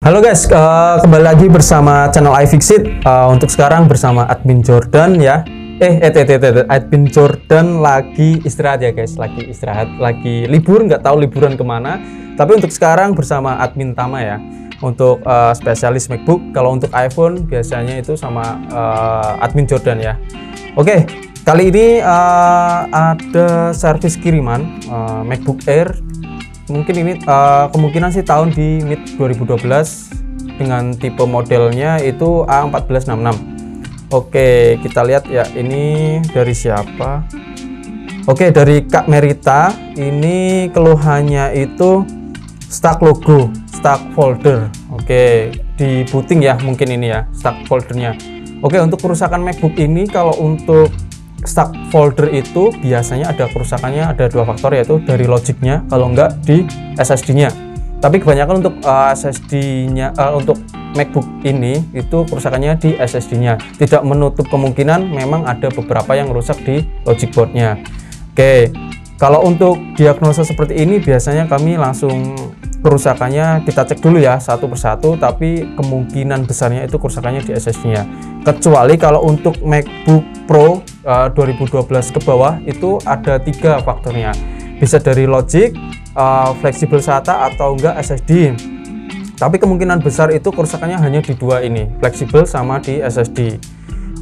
Halo guys, kembali lagi bersama channel iFixit. Untuk sekarang bersama admin Jordan ya. Admin Jordan lagi istirahat ya guys, lagi istirahat, lagi libur, nggak tahu liburan kemana. Tapi untuk sekarang bersama admin Tama ya. Untuk spesialis MacBook, kalau untuk iPhone biasanya itu sama admin Jordan ya. Oke, kali ini ada servis kiriman MacBook Air. Mungkin ini kemungkinan sih tahun di mid 2012 dengan tipe modelnya itu A1466. Oke, kita lihat ya, ini dari siapa? Oke, dari Kak Merita. Ini keluhannya itu stuck logo, stuck folder. Oke, di booting ya mungkin ini ya, stuck foldernya. Oke, untuk kerusakan MacBook ini, kalau untuk stuck folder itu biasanya ada kerusakannya, ada dua faktor, yaitu dari logiknya, kalau enggak di SSD-nya. Tapi kebanyakan untuk SSD-nya, untuk MacBook ini itu kerusakannya di SSD-nya. Tidak menutup kemungkinan memang ada beberapa yang rusak di logic board-nya. Oke, kalau untuk diagnosa seperti ini biasanya kami langsung kerusakannya kita cek dulu ya satu persatu, tapi kemungkinan besarnya itu kerusakannya di SSD-nya. Kecuali kalau untuk MacBook Pro 2012 ke bawah itu ada 3 faktornya. Bisa dari logic, fleksibel SATA, atau enggak SSD. Tapi kemungkinan besar itu kerusakannya hanya di 2 ini, fleksibel sama di SSD.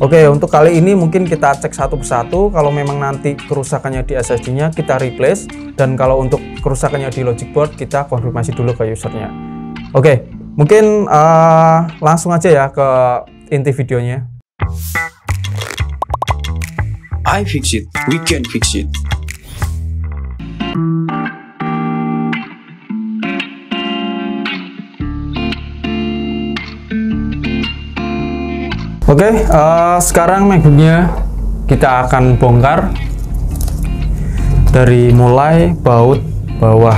Oke, untuk kali ini mungkin kita cek satu persatu. Kalau memang nanti kerusakannya di SSD-nya kita replace, dan kalau untuk kerusakannya di logic board kita konfirmasi dulu ke usernya. Oke, mungkin langsung aja ya ke inti videonya. iFixit, we can fix it. Oke, sekarang MacBooknya kita akan bongkar dari mulai baut bawah.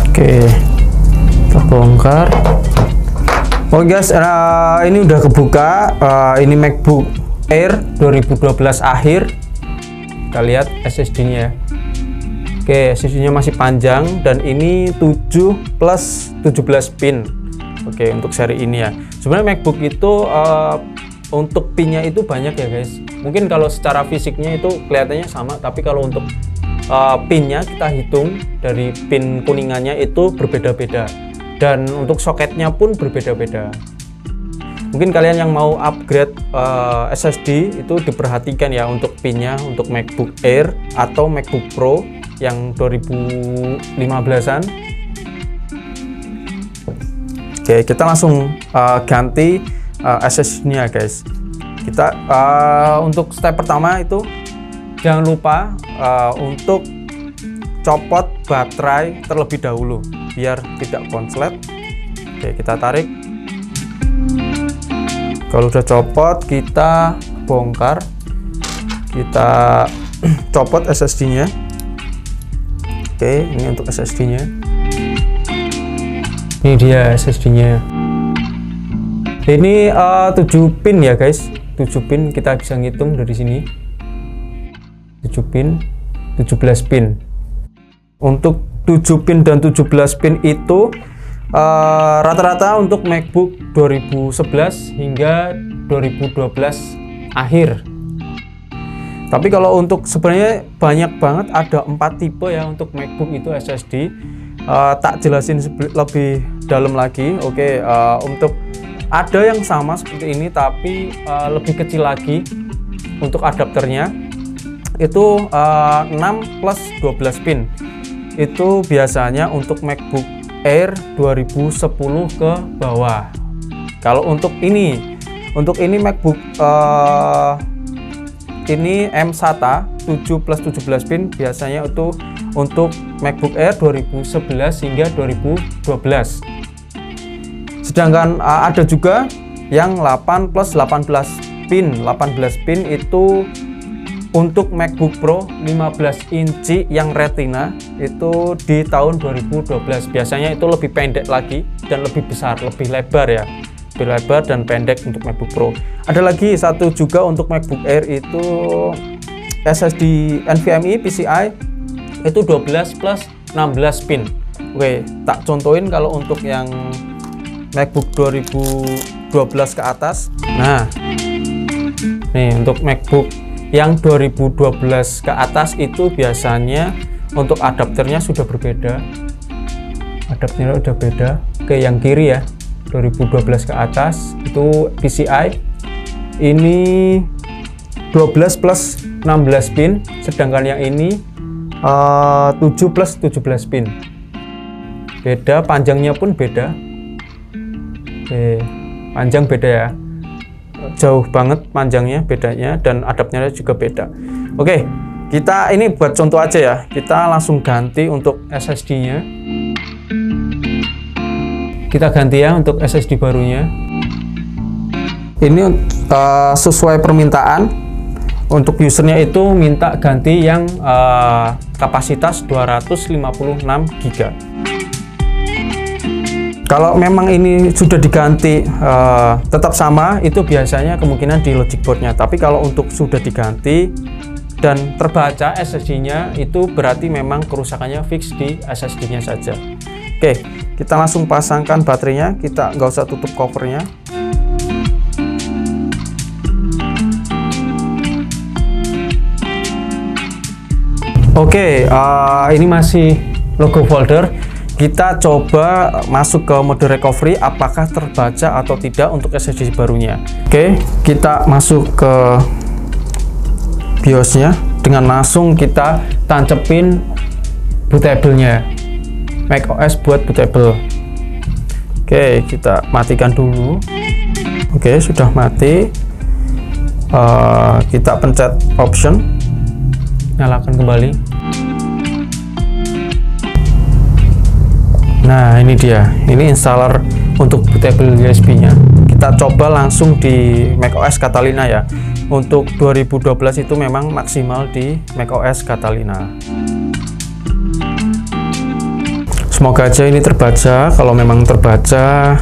Oke, kita bongkar. Oke guys, ini udah kebuka. Ini MacBook Air 2012 akhir. Kita lihat SSD-nya. Oke, SSD-nya masih panjang, dan ini 7 plus 17 pin. Oke, untuk seri ini ya. Sebenarnya MacBook itu untuk pinnya itu banyak ya guys. Mungkin kalau secara fisiknya itu kelihatannya sama, tapi kalau untuk pinnya kita hitung dari pin kuningannya itu berbeda-beda, dan untuk soketnya pun berbeda-beda. Mungkin kalian yang mau upgrade SSD itu diperhatikan ya untuk pinnya, untuk MacBook Air atau MacBook Pro yang 2015-an. Oke, kita langsung ganti SSD-nya guys. Kita untuk step pertama itu jangan lupa untuk copot baterai terlebih dahulu biar tidak konslet. Oke, kita tarik. Kalau udah copot, kita bongkar, kita copot SSD-nya. Oke, ini untuk SSD-nya. Ini dia SSD-nya. Ini 7 pin ya guys. 7 pin, kita bisa ngitung dari sini. 7 pin, 17 pin. Untuk 7 pin dan 17 pin itu rata-rata untuk MacBook 2011 hingga 2012 akhir. Tapi kalau untuk sebenarnya banyak banget, ada 4 tipe ya untuk MacBook itu SSD. Tak jelasin lebih dalam lagi. Oke, untuk ada yang sama seperti ini tapi lebih kecil lagi untuk adapternya. Itu 6 plus 12 pin. Itu biasanya untuk MacBook Air 2010 ke bawah. Kalau untuk ini MacBook ini M SATA 7 plus 17 pin biasanya itu untuk MacBook Air 2011 hingga 2012. Sedangkan ada juga yang 8 plus 18 pin. 18 pin itu untuk MacBook Pro 15 inci yang Retina itu di tahun 2012. Biasanya itu lebih pendek lagi dan lebih besar, lebih lebar ya. Lebih lebar dan pendek untuk MacBook Pro. Ada lagi satu juga untuk MacBook Air itu SSD NVMe PCI itu 12 plus 16 pin. Oke, tak contohin kalau untuk yang MacBook 2012 ke atas. Nah, nih untuk MacBook yang 2012 ke atas itu biasanya untuk adapternya sudah berbeda. Adapternya udah beda. Oke, yang kiri ya, 2012 ke atas itu PCI. Ini 12 plus 16 pin, sedangkan yang ini 7 plus 17 pin. Beda, panjangnya pun beda. Oke, panjang beda ya, jauh banget panjangnya bedanya, dan adapternya juga beda. Oke, kita ini buat contoh aja ya, kita langsung ganti untuk SSD-nya. Kita ganti ya untuk SSD barunya. Ini sesuai permintaan. Untuk usernya itu minta ganti yang kapasitas 256 GB. Kalau memang ini sudah diganti tetap sama, itu biasanya kemungkinan di logic boardnya. Tapi kalau untuk sudah diganti dan terbaca SSD-nya, itu berarti memang kerusakannya fix di SSD-nya saja. Oke, kita langsung pasangkan baterainya, kita nggak usah tutup covernya. Oke, ini masih logo folder. Kita coba masuk ke mode recovery, apakah terbaca atau tidak untuk SSD barunya. Oke, kita masuk ke BIOS-nya dengan langsung kita tancepin bootable-nya, macOS buat bootable. Oke, kita matikan dulu. Oke, sudah mati. Kita pencet option, nyalakan kembali. Nah, ini dia, ini installer untuk bootable USB-nya. Kita coba langsung di macOS Catalina ya. Untuk 2012 itu memang maksimal di macOS Catalina. Semoga aja ini terbaca. Kalau memang terbaca,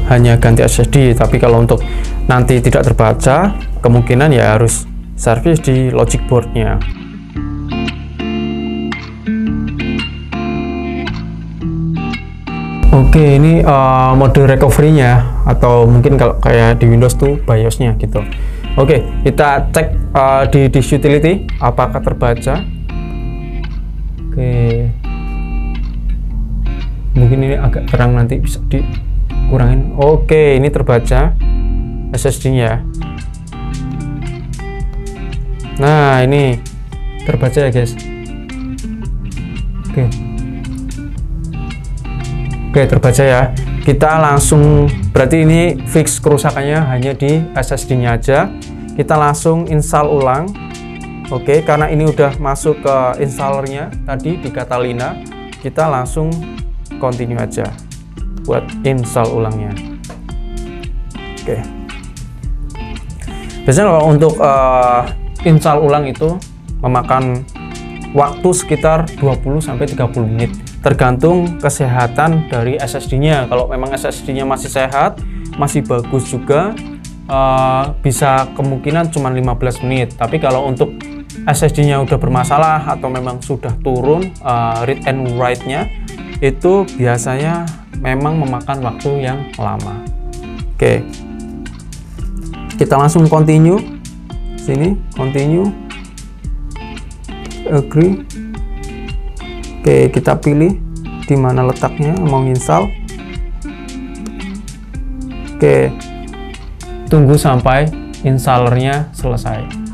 hanya ganti SSD. Tapi kalau untuk nanti tidak terbaca, kemungkinan ya harus servis di logic board-nya. Oke, ini mode recovery-nya, atau mungkin kalau kayak di Windows tuh BIOS-nya gitu. Oke, kita cek di disk utility apakah terbaca. Oke, mungkin ini agak terang, nanti bisa dikurangin. Oke, ini terbaca SSD-nya. Nah, ini terbaca ya guys. Oke, terbaca ya. Kita langsung, berarti ini fix kerusakannya hanya di SSD-nya aja. Kita langsung install ulang. Oke, karena ini udah masuk ke installernya tadi di Catalina, kita langsung continue aja buat install ulangnya. Oke. Biasanya kalau untuk install ulang itu memakan waktu sekitar 20-30 menit. Tergantung kesehatan dari SSD-nya. Kalau memang SSD-nya masih sehat, masih bagus juga, bisa kemungkinan cuma 15 menit. Tapi kalau untuk SSD-nya udah bermasalah atau memang sudah turun read and write-nya, itu biasanya memang memakan waktu yang lama. Oke, kita langsung continue. Sini continue, agree. Oke, kita pilih di mana letaknya mau install. Oke, tunggu sampai installernya selesai.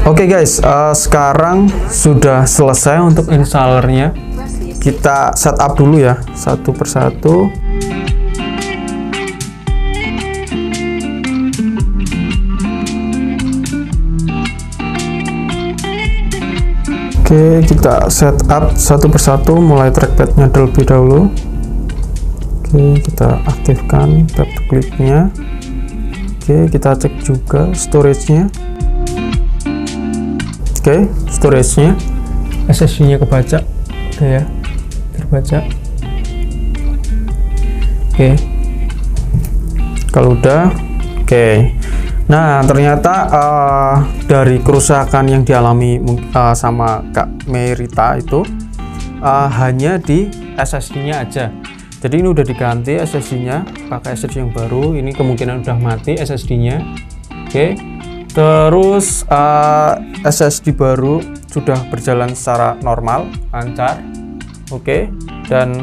Oke guys, sekarang sudah selesai untuk installernya. Kita setup dulu ya, satu persatu. Oke, kita setup satu persatu, mulai trackpadnya terlebih dahulu. Oke, kita aktifkan tap kliknya. Oke, kita cek juga storage-nya. Oke, storage-nya, SSD-nya kebaca, oke ya, terbaca. Oke, kalau udah, oke. Nah, ternyata dari kerusakan yang dialami sama Kak Merita itu hanya di SSD-nya aja. Jadi ini udah diganti SSD-nya, pakai SSD yang baru. Ini kemungkinan udah mati SSD-nya. Oke. Terus SSD baru sudah berjalan secara normal, lancar. Oke. Dan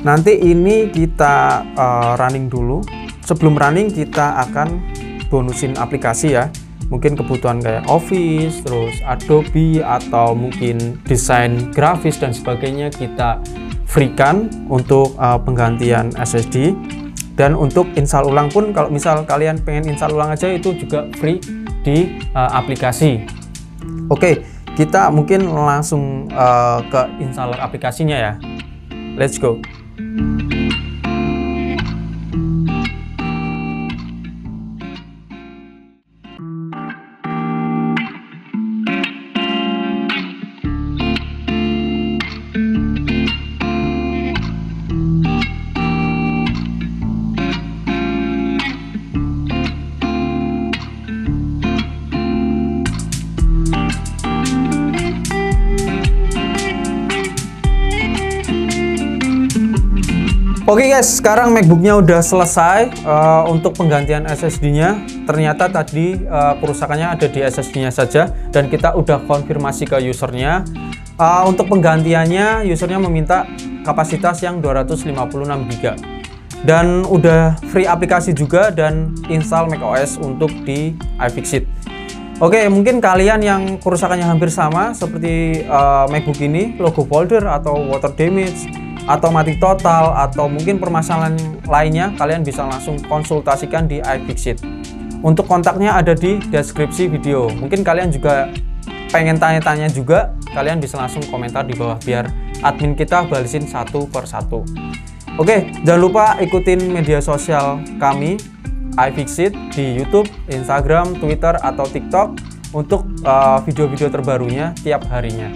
nanti ini kita running dulu. Sebelum running kita akan bonusin aplikasi ya, mungkin kebutuhan kayak Office, terus Adobe, atau mungkin desain grafis dan sebagainya kita freekan untuk penggantian SSD. Dan untuk install ulang pun, kalau misal kalian pengen install ulang aja, itu juga free di aplikasi. Oke, kita mungkin langsung ke installer aplikasinya ya. Let's go. Oke guys, sekarang MacBooknya udah selesai untuk penggantian SSD-nya. Ternyata tadi kerusakannya ada di SSD-nya saja, dan kita udah konfirmasi ke usernya. Untuk penggantiannya, usernya meminta kapasitas yang 256 GB. Dan udah free aplikasi juga dan install macOS untuk di iFixit. Oke, mungkin kalian yang kerusakannya hampir sama seperti MacBook ini, logo folder atau water damage, atau mati total, atau mungkin permasalahan lainnya, kalian bisa langsung konsultasikan di iFixit. Untuk kontaknya ada di deskripsi video. Mungkin kalian juga pengen tanya-tanya juga, kalian bisa langsung komentar di bawah biar admin kita balesin satu per satu. Oke, jangan lupa ikutin media sosial kami iFixit di YouTube, Instagram, Twitter, atau TikTok untuk video-video terbarunya tiap harinya.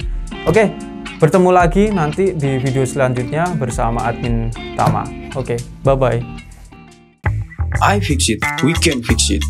Oke, bertemu lagi nanti di video selanjutnya bersama admin Tama. Oke, bye-bye. iFixit, we can fix it.